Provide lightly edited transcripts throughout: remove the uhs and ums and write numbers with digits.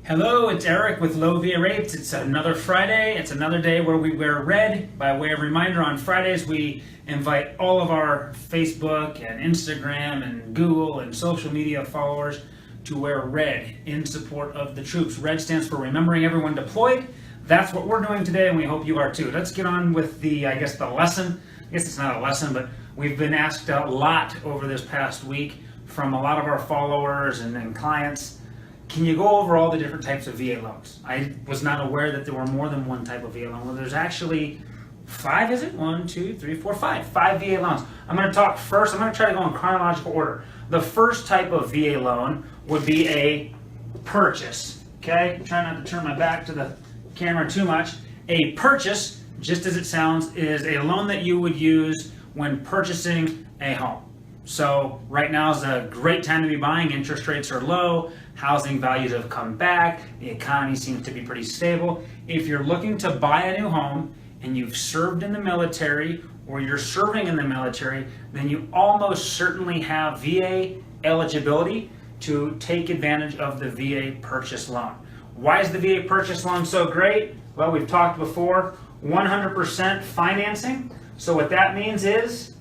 Hello, it's Eric with Low VA Rates. It's another Friday. It's another day where we wear red. By way of reminder, on Fridays we invite all of our Facebook and Instagram and Google and social media followers to wear red in support of the troops. Red stands for remembering everyone deployed. That's what we're doing today, and we hope you are too. Let's get on with the lesson. I guess it's not a lesson, but we've been asked a lot over this past week from a lot of our followers and clients. Can you go over all the different types of VA loans? I was not aware that there were more than one type of VA loan. Well, there's actually five, is it? 1, 2, 3, 4, 5. 5 VA loans. I'm going to talk first. I'm going to try to go in chronological order. The first type of VA loan would be a purchase. Okay? Try not to turn my back to the camera too much. A purchase, just as it sounds, is a loan that you would use when purchasing a home. So right now is a great time to be buying. Interest rates are low. Housing values have come back. The economy seems to be pretty stable. If you're looking to buy a new home and you've served in the military or you're serving in the military, then you almost certainly have VA eligibility to take advantage of the VA purchase loan. Why is the VA purchase loan so great? Well, we've talked before, 100% financing. So what that means is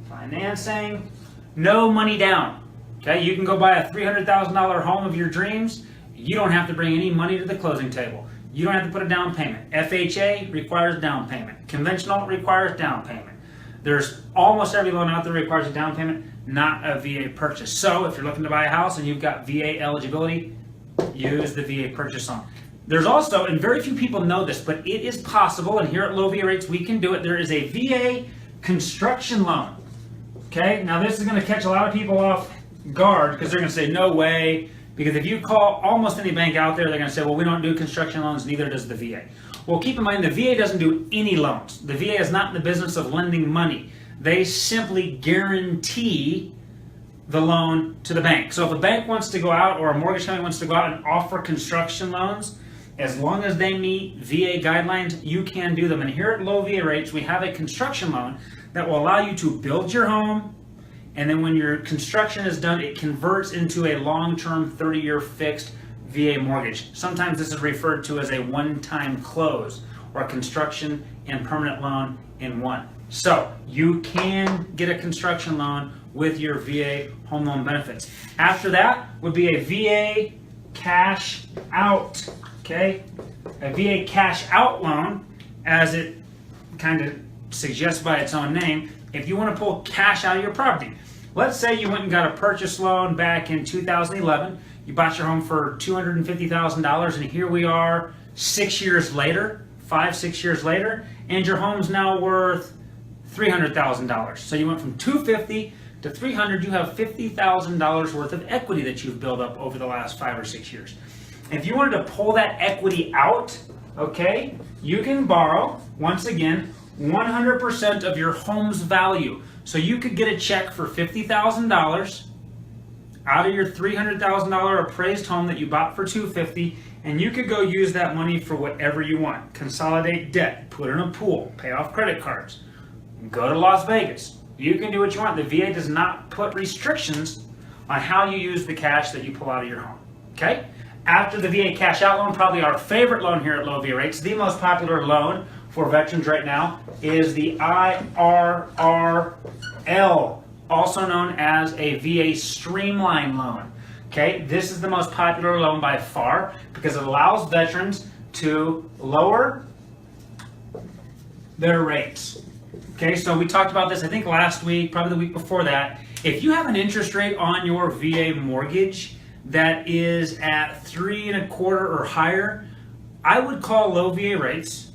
financing, no money down. Okay, you can go buy a $300,000 home of your dreams. You don't have to bring any money to the closing table. You don't have to put a down payment. FHA requires down payment. Conventional requires down payment. There's almost every loan out there requires a down payment, not a VA purchase. So if you're looking to buy a house and you've got VA eligibility, use the VA purchase loan. There's also, and very few people know this, but it is possible, and here at Low VA Rates we can do it, there is a VA construction loan. Okay, now this is going to catch a lot of people off guard because they're going to say, no way. Because if you call almost any bank out there, they're going to say, well, we don't do construction loans, neither does the VA. Well, keep in mind, the VA doesn't do any loans. The VA is not in the business of lending money. They simply guarantee the loan to the bank. So if a bank wants to go out or a mortgage company wants to go out and offer construction loans, as long as they meet VA guidelines, you can do them. And here at Low VA Rates, we have a construction loan that will allow you to build your home, and then when your construction is done, it converts into a long-term 30-year fixed VA mortgage. Sometimes this is referred to as a one-time close or a construction and permanent loan in one. So you can get a construction loan with your VA home loan benefits. After that would be a VA cash out. Okay, a VA cash out loan, as it kind of suggests by its own name, if you want to pull cash out of your property. Let's say you went and got a purchase loan back in 2011. You bought your home for $250,000, and here we are 6 years later, 5-6 years later, and your home's now worth $300,000. So you went from $250,000 to $300,000. You have $50,000 worth of equity that you've built up over the last 5 or 6 years. If you wanted to pull that equity out, okay, you can borrow, once again, 100% of your home's value. So you could get a check for $50,000 out of your $300,000 appraised home that you bought for $250,000, and you could go use that money for whatever you want. Consolidate debt, put in a pool, pay off credit cards, go to Las Vegas. You can do what you want. The VA does not put restrictions on how you use the cash that you pull out of your home. Okay? After the VA cash out loan, probably our favorite loan here at Low VA Rates, the most popular loan for veterans right now is the IRRL, also known as a VA streamline loan. Okay, this is the most popular loan by far because it allows veterans to lower their rates. Okay, so we talked about this I think last week, probably the week before that. If you have an interest rate on your VA mortgage that is at 3.25% or higher, I would call Low VA Rates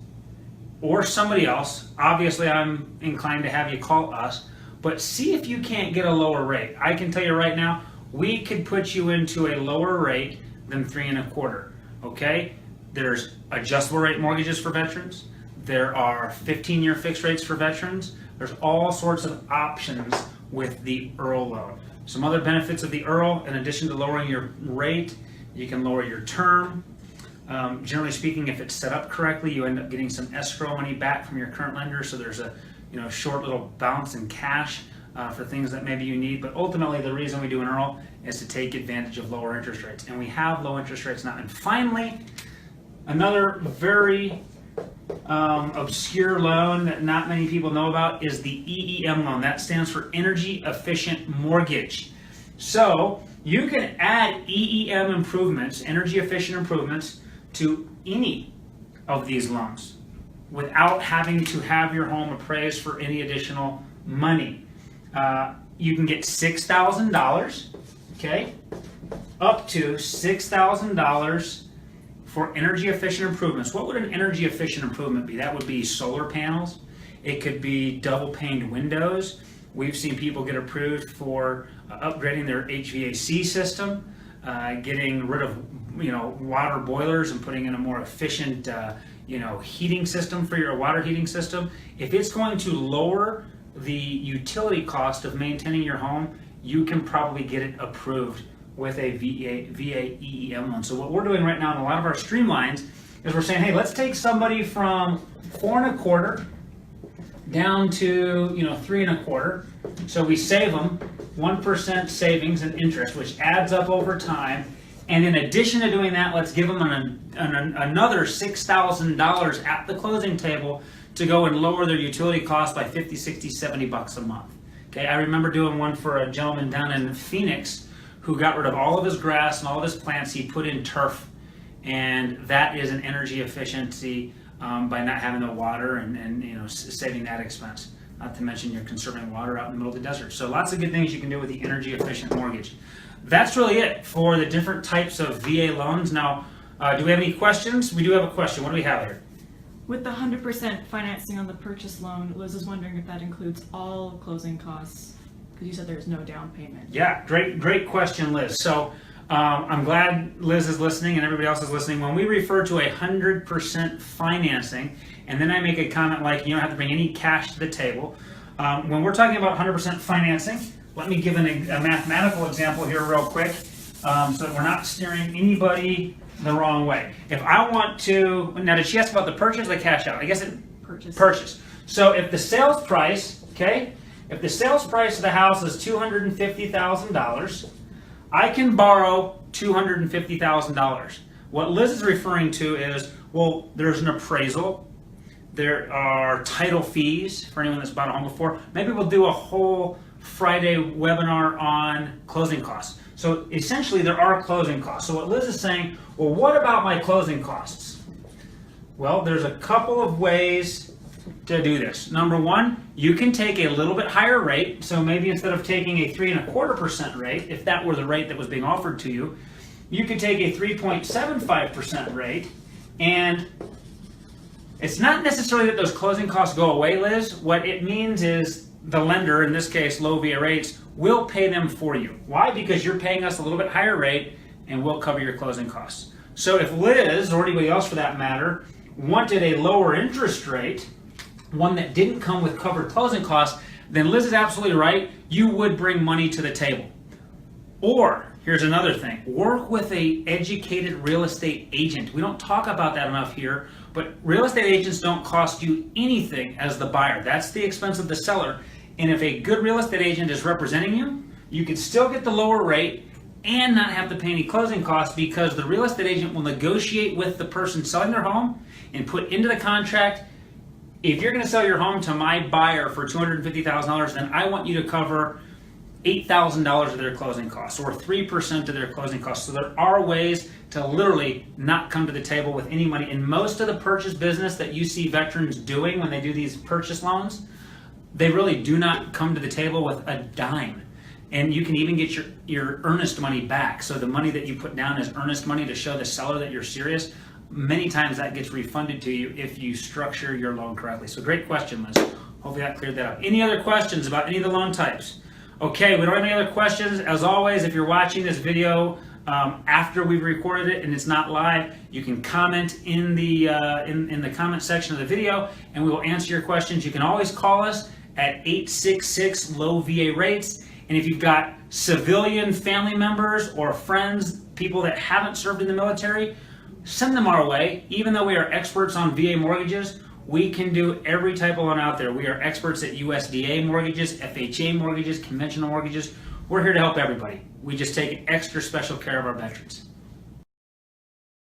or somebody else. Obviously, I'm inclined to have you call us, but see if you can't get a lower rate. I can tell you right now, we could put you into a lower rate than 3.25%. Okay? There's adjustable rate mortgages for veterans. There are 15-year fixed rates for veterans. There's all sorts of options with the IRRL loan. Some other benefits of the IRRL, in addition to lowering your rate, you can lower your term. Generally speaking, if it's set up correctly, you end up getting some escrow money back from your current lender, so there's a short little bounce in cash for things that maybe you need. But ultimately, the reason we do an IRRRL is to take advantage of lower interest rates. And we have low interest rates now. And finally, another very obscure loan that not many people know about is the EEM loan. That stands for Energy Efficient Mortgage. So you can add EEM improvements, energy efficient improvements, to any of these loans without having to have your home appraised for any additional money. You can get $6,000, okay, up to $6,000 for energy efficient improvements. What would an energy efficient improvement be? That would be solar panels. It could be double paned windows. We've seen people get approved for upgrading their HVAC system, getting rid of water boilers and putting in a more efficient heating system for your water heating system. If it's going to lower the utility cost of maintaining your home, you can probably get it approved with a VA EEM loan. So what we're doing right now in a lot of our streamlines is we're saying, hey, let's take somebody from 4.25 down to 3.25. So we save them 1% savings and interest, which adds up over time. And in addition to doing that, let's give them another $6,000 at the closing table to go and lower their utility costs by 50, 60, 70 bucks a month. Okay, I remember doing one for a gentleman down in Phoenix who got rid of all of his grass and all of his plants. He put in turf, and that is an energy efficiency by not having the water and saving that expense. Not to mention you're conserving water out in the middle of the desert. So lots of good things you can do with the energy efficient mortgage. That's really it for the different types of VA loans. Now, do we have any questions? We do have a question. What do we have here? With the 100% financing on the purchase loan, Liz is wondering if that includes all closing costs, because you said there's no down payment. Yeah, great question, Liz. So I'm glad Liz is listening and everybody else is listening. When we refer to 100% financing, and then I make a comment like you don't have to bring any cash to the table, when we're talking about 100% financing, let me give a mathematical example here real quick so that we're not steering anybody the wrong way. If I want to, now did she ask about the purchase or the cash out? I guess purchase. So if the sales price, if the sales price of the house is $250,000, I can borrow $250,000. What Liz is referring to is, well, there's an appraisal, there are title fees for anyone that's bought a home before. Maybe we'll do a whole Friday webinar on closing costs. So essentially there are closing costs. So what Liz is saying, well, what about my closing costs? Well, there's a couple of ways to do this. Number one, you can take a little bit higher rate. So maybe instead of taking a 3.25% rate, if that were the rate that was being offered to you, you could take a 3.75% rate. And it's not necessarily that those closing costs go away, Liz. What it means is the lender, in this case low VA rates, will pay them for you. Why? Because you're paying us a little bit higher rate and we'll cover your closing costs. So if Liz, or anybody else for that matter, wanted a lower interest rate, one that didn't come with covered closing costs, then Liz is absolutely right. You would bring money to the table. Or, here's another thing, work with an educated real estate agent. We don't talk about that enough here, but real estate agents don't cost you anything as the buyer. That's the expense of the seller. And if a good real estate agent is representing you, you can still get the lower rate and not have to pay any closing costs, because the real estate agent will negotiate with the person selling their home and put into the contract, if you're going to sell your home to my buyer for $250,000, then I want you to cover $8,000 of their closing costs, or 3% of their closing costs. So there are ways to literally not come to the table with any money. In most of the purchase business that you see veterans doing when they do these purchase loans, they really do not come to the table with a dime. And you can even get your earnest money back. So the money that you put down is earnest money to show the seller that you're serious. Many times that gets refunded to you if you structure your loan correctly. So great question, Liz. Hopefully that cleared that up. Any other questions about any of the loan types? Okay, we don't have any other questions. As always, if you're watching this video after we've recorded it and it's not live, you can comment in the comment section of the video and we will answer your questions. You can always call us at 866-LOW-VA-RATES. And if you've got civilian family members or friends, people that haven't served in the military, send them our way. Even though we are experts on VA mortgages, We can do every type of loan out there. We are experts at USDA mortgages, FHA mortgages, conventional mortgages. We're here to help everybody. We just take extra special care of our veterans.